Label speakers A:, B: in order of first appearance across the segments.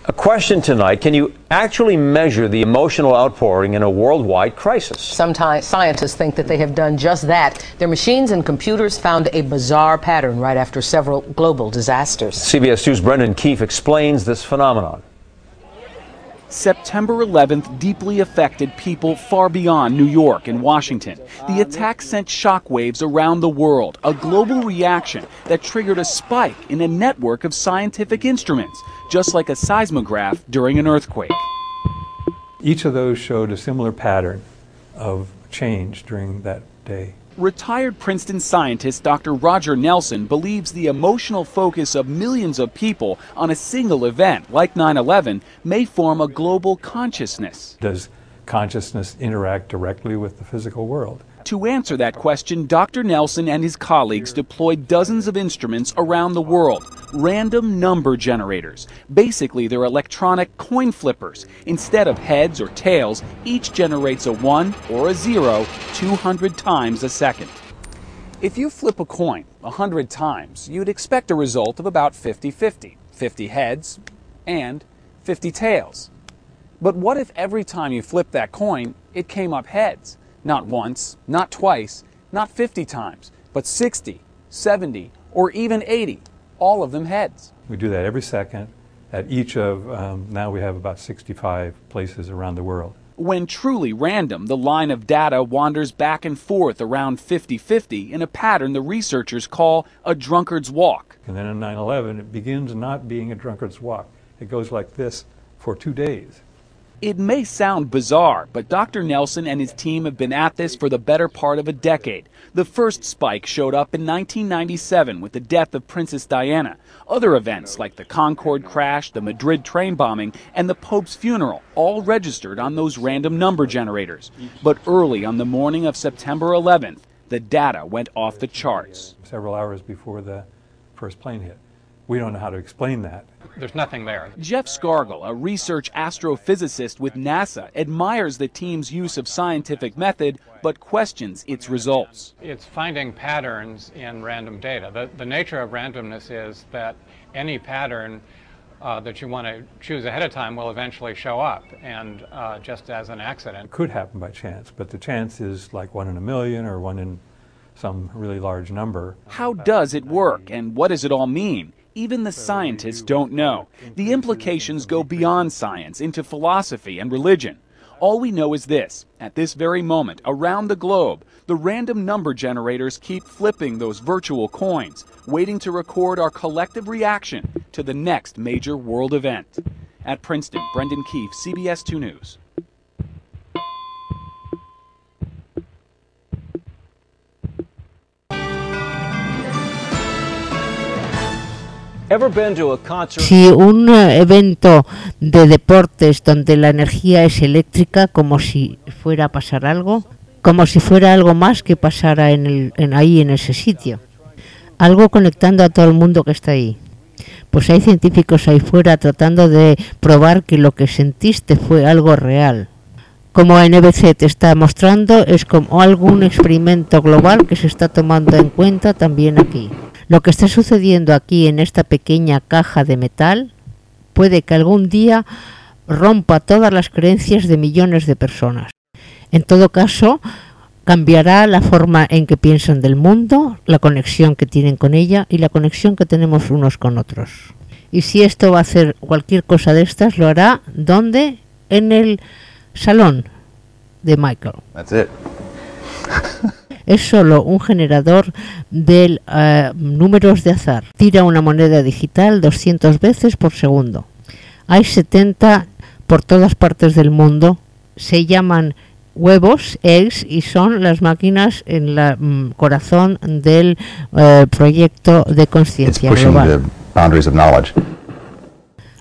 A: A question tonight, can you actually measure the emotional outpouring in a worldwide crisis?
B: Sometimes scientists think that they have done just that. Their machines and computers found a bizarre pattern right after several global disasters.
A: CBS 2's Brendan Keefe explains this phenomenon.
C: September 11th deeply affected people far beyond New York and Washington. The attack sent shockwaves around the world, a global reaction that triggered a spike in a network of scientific instruments, just like a seismograph during an earthquake.
D: Each of those showed a similar pattern of change during that day.
C: Retired Princeton scientist Dr. Roger Nelson believes the emotional focus of millions of people on a single event like 9/11 may form a global consciousness.
D: Does consciousness interact directly with the physical world?
C: To answer that question, Dr. Nelson and his colleagues deployed dozens of instruments around the world, random number generators. Basically, they're electronic coin flippers. Instead of heads or tails, each generates a 1 or a 0 200 times a second. If you flip a coin 100 times, you'd expect a result of about 50-50, 50 heads and 50 tails. But what if every time you flip that coin, it came up heads? Not once, not twice, not 50 times, but 60, 70, or even 80, all of them heads.
D: We do that every second at each of, now we have about 65 places around the world.
C: When truly random, the line of data wanders back and forth around 50-50 in a pattern the researchers call a drunkard's walk.
D: And then on 9/11, it begins not being a drunkard's walk. It goes like this for 2 days.
C: It may sound bizarre, but Dr. Nelson and his team have been at this for the better part of a decade. The first spike showed up in 1997 with the death of Princess Diana. Other events like the Concorde crash, the Madrid train bombing, and the Pope's funeral all registered on those random number generators. But early on the morning of September 11th, the data went off the charts.
D: Several hours before the first plane hit. We don't know how to explain that.
E: There's nothing there.
C: Jeff Scargill, a research astrophysicist with NASA, admires the team's use of scientific method, but questions its results.
E: It's finding patterns in random data. The nature of randomness is that any pattern that you want to choose ahead of time will eventually show up, and just as an accident.
D: It could happen by chance, but the chance is like 1 in a million or 1 in some really large number.
C: How does it work, and what does it all mean? Even the scientists don't know. The implications go beyond science into philosophy and religion. All we know is this: at this very moment, around the globe, the random number generators keep flipping those virtual coins, waiting to record our collective reaction to the next major world event. At Princeton, Brendan Keefe, CBS 2 News.
F: Si un evento de deportes donde la energía es eléctrica, como si fuera a pasar algo, como si fuera algo más que pasara ahí en ese sitio, algo conectando a todo el mundo que está ahí. Pues hay científicos ahí fuera tratando de probar que lo que sentiste fue algo real. Como NBC te está mostrando, es como algún experimento global que se está tomando en cuenta también aquí. Lo que está sucediendo aquí en esta pequeña caja de metal puede que algún día rompa todas las creencias de millones de personas. En todo caso, cambiará la forma en que piensan del mundo, la conexión que tienen con ella y la conexión que tenemos unos con otros. Y si esto va a hacer cualquier cosa de estas, lo hará ¿dónde? En el salón de Michael.
G: That's it.
F: Es solo un generador de números de azar. Tira una moneda digital 200 veces por segundo. Hay 70 por todas partes del mundo. Se llaman huevos, eggs, y son las máquinas en el corazón del proyecto de conciencia global.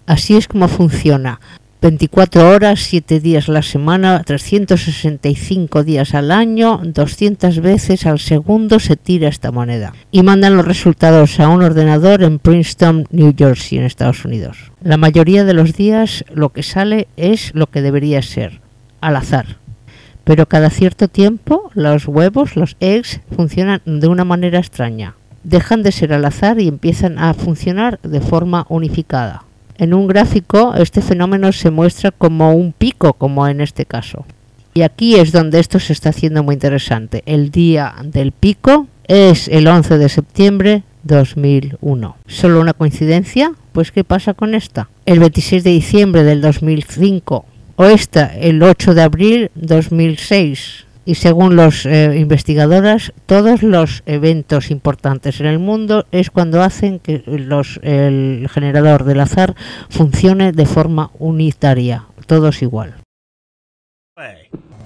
F: Así es como funciona. 24 horas, 7 días a la semana, 365 días al año, 200 veces al segundo se tira esta moneda. Y mandan los resultados a un ordenador en Princeton, New Jersey, en Estados Unidos. La mayoría de los días lo que sale es lo que debería ser, al azar. Pero cada cierto tiempo los huevos, los eggs, funcionan de una manera extraña. Dejan de ser al azar y empiezan a funcionar de forma unificada. En un gráfico, este fenómeno se muestra como un pico, como en este caso. Y aquí es donde esto se está haciendo muy interesante. El día del pico es el 11 de septiembre 2001. ¿Solo una coincidencia? Pues ¿qué pasa con esta? El 26 de diciembre del 2005 o esta el 8 de abril 2006. Y según los investigadoras, todos los eventos importantes en el mundo es cuando hacen que el generador del azar funcione de forma unitaria, todos igual.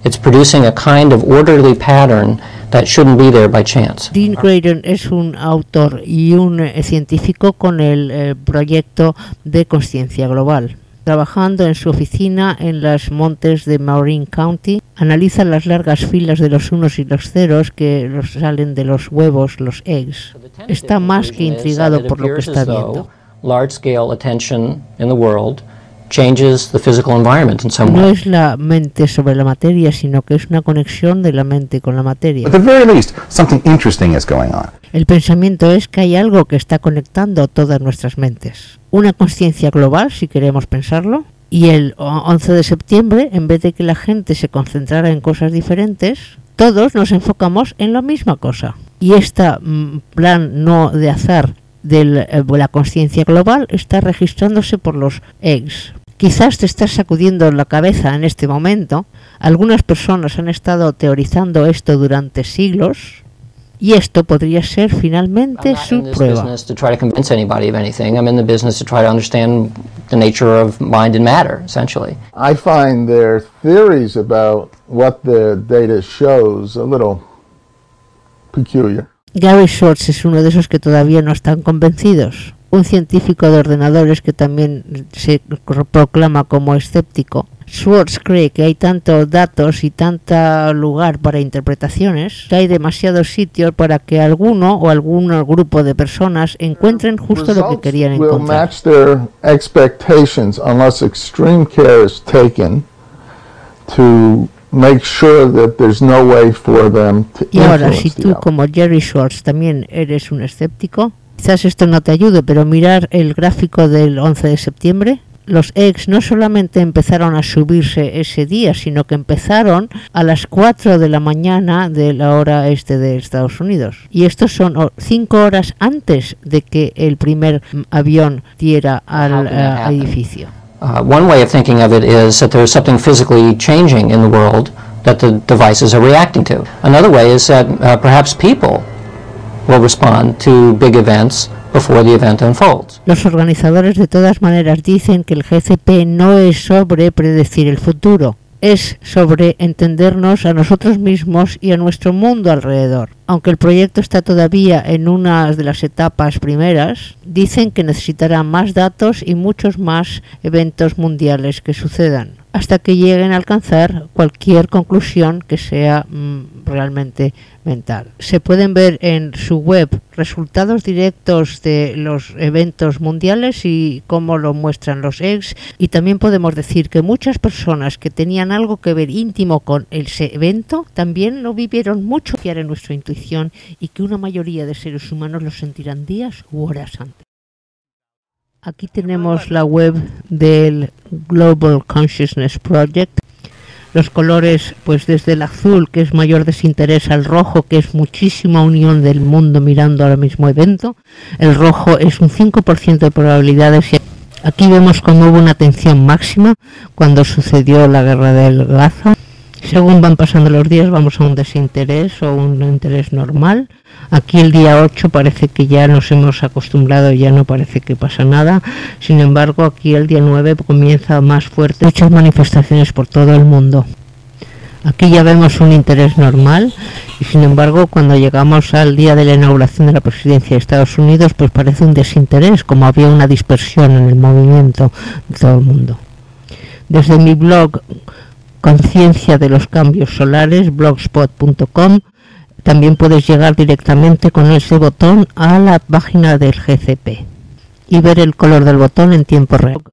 G: It's producing a kind of orderly pattern that shouldn't be there by chance.
F: Dean Creighton es un autor y un científico con el proyecto de CONcienCIA global. Trabajando en su oficina en los montes de Marin County, analiza las largas filas de los unos y los ceros que salen de los huevos, los eggs. Está más que intrigado por lo que está viendo.
G: Large-scale attention in the world changes the physical environment in some way.
F: No es la mente sobre la materia, sino que es una conexión de la mente con la materia.
H: At the very least, something interesting is going on.
F: El pensamiento es que hay algo que está conectando todas nuestras mentes. Una conciencia global, si queremos pensarlo. Y el 11 de septiembre, en vez de que la gente se concentrara en cosas diferentes, todos nos enfocamos en la misma cosa. Y este plan no de azar de la conciencia global está registrándose por los eggs. Quizás te estás sacudiendo la cabeza en este momento. Algunas personas han estado teorizando esto durante siglos y esto podría ser finalmente su prueba.
G: I'm not in this business to try to convince anybody of anything. I'm in the business to try to understand the nature of mind and matter, essentially.
I: I find their theories about what the data shows a little peculiar.
F: Gary Schwartz es uno de esos que todavía no están convencidos. Un científico de ordenadores que también se proclama como escéptico. Schwartz cree que hay tantos datos y tanto lugar para interpretaciones, que hay demasiados sitios para que alguno o algún grupo de personas encuentren justo lo que querían encontrar. Y ahora, si tú como Jerry Schwartz también eres un escéptico, quizás esto no te ayude, pero mirar el gráfico del 11 de septiembre, los eggs no solamente empezaron a subirse ese día, sino que empezaron a las 4 de la mañana de la hora este de Estados Unidos. Y estos son 5 horas antes de que el primer avión diera al edificio.
G: One way of thinking of it is that there's something physically changing in the world that the devices are reacting to. Another way is that perhaps people will respond to big events before the event unfolds.
F: Los organizadores de todas maneras dicen que el GCP no es sobre predecir el futuro, es sobre entendernos a nosotros mismos y a nuestro mundo alrededor. Aunque el proyecto está todavía en una de las etapas primeras, dicen que necesitará más datos y muchos más eventos mundiales que sucedan, hasta que lleguen a alcanzar cualquier conclusión que sea realmente mental. Se pueden ver en su web resultados directos de los eventos mundiales y cómo lo muestran los eggs, y también podemos decir que muchas personas que tenían algo que ver íntimo con ese evento también lo vivieron mucho que en nuestra intuición, y que una mayoría de seres humanos lo sentirán días u horas antes. Aquí tenemos la web del Global Consciousness Project. Los colores, pues desde el azul, que es mayor desinterés, al rojo, que es muchísima unión del mundo mirando al mismo evento. El rojo es un 5% de probabilidades. Aquí vemos cómo hubo una tensión máxima cuando sucedió la guerra del Gaza. Según van pasando los días vamos a un desinterés o un interés normal. Aquí el día 8 parece que ya nos hemos acostumbrado, ya no parece que pasa nada. Sin embargo, aquí el día 9 comienza más fuerte, muchas manifestaciones por todo el mundo. Aquí ya vemos un interés normal y sin embargo cuando llegamos al día de la inauguración de la presidencia de Estados Unidos pues parece un desinterés, como había una dispersión en el movimiento de todo el mundo. Desde mi blog Conciencia de los Cambios Solares, blogspot.com, también puedes llegar directamente con ese botón a la página del GCP y ver el color del botón en tiempo real.